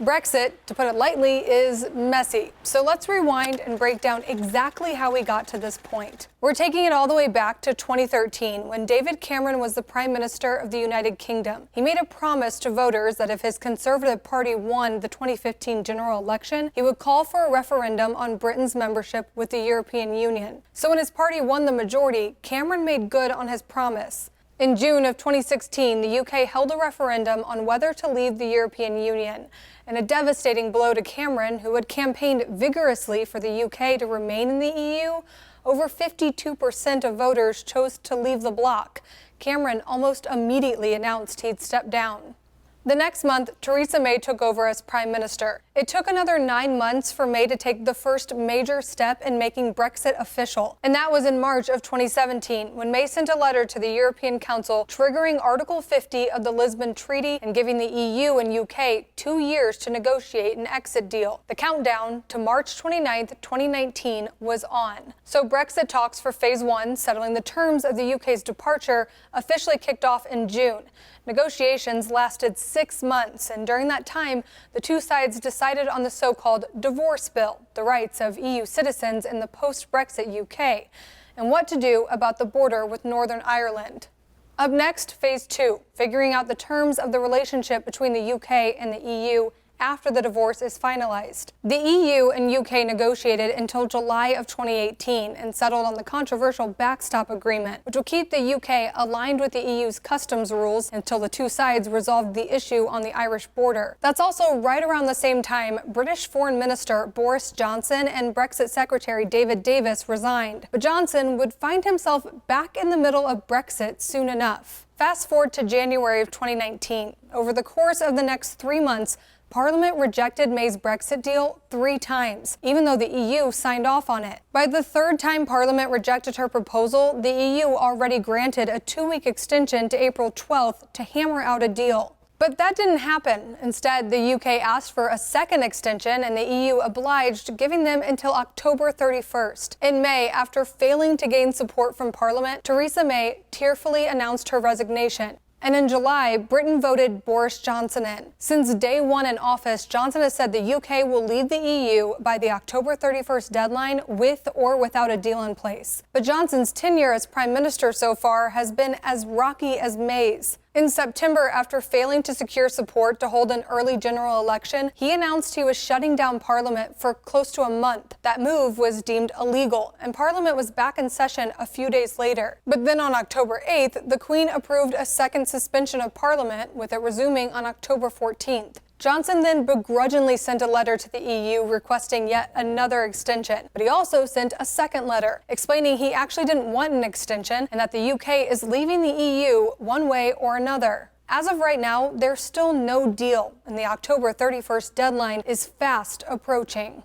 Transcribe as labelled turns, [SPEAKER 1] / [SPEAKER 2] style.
[SPEAKER 1] Brexit, to put it lightly, is messy. So let's rewind and break down exactly how we got to this point. We're taking it all the way back to 2013, when David Cameron was the Prime Minister of the United Kingdom. He made a promise to voters that if his Conservative Party won the 2015 general election, he would call for a referendum on Britain's membership with the European Union. So when his party won the majority, Cameron made good on his promise. In June of 2016, the UK held a referendum on whether to leave the European Union. And a devastating blow to Cameron, who had campaigned vigorously for the UK to remain in the EU. Over 52% of voters chose to leave the bloc. Cameron almost immediately announced he'd step down. The next month, Theresa May took over as Prime Minister. It took another 9 months for May to take the first major step in making Brexit official. And that was in March of 2017, when May sent a letter to the European Council triggering Article 50 of the Lisbon Treaty and giving the EU and UK 2 years to negotiate an exit deal. The countdown to March 29, 2019 was on. So Brexit talks for Phase 1, settling the terms of the UK's departure, officially kicked off in June. Negotiations lasted 6 months, and during that time, the two sides decided on the so-called divorce bill, the rights of EU citizens in the post-Brexit UK, and what to do about the border with Northern Ireland. Up next, Phase 2, figuring out the terms of the relationship between the UK and the EU after the divorce is finalized. The EU and UK negotiated until July of 2018 and settled on the controversial backstop agreement, which will keep the UK aligned with the EU's customs rules until the two sides resolved the issue on the Irish border. That's also right around the same time British Foreign Minister Boris Johnson and Brexit Secretary David Davis resigned. But Johnson would find himself back in the middle of Brexit soon enough. Fast forward to January of 2019. Over the course of the next 3 months, Parliament rejected May's Brexit deal 3 times, even though the EU signed off on it. By the 3rd time Parliament rejected her proposal, the EU already granted a 2-week extension to April 12th to hammer out a deal. But that didn't happen. Instead, the UK asked for a second extension, and the EU obliged, giving them until October 31st. In May, after failing to gain support from Parliament, Theresa May tearfully announced her resignation. And in July, Britain voted Boris Johnson in. Since day one in office, Johnson has said the UK will leave the EU by the October 31st deadline with or without a deal in place. But Johnson's tenure as Prime Minister so far has been as rocky as May's. In September, after failing to secure support to hold an early general election, he announced he was shutting down Parliament for close to a month. That move was deemed illegal, and Parliament was back in session a few days later. But then on October 8th, the Queen approved a second suspension of Parliament, with it resuming on October 14th. Johnson then begrudgingly sent a letter to the EU requesting yet another extension. But he also sent a second letter explaining he actually didn't want an extension and that the UK is leaving the EU one way or another. As of right now, there's still no deal, and the October 31st deadline is fast approaching.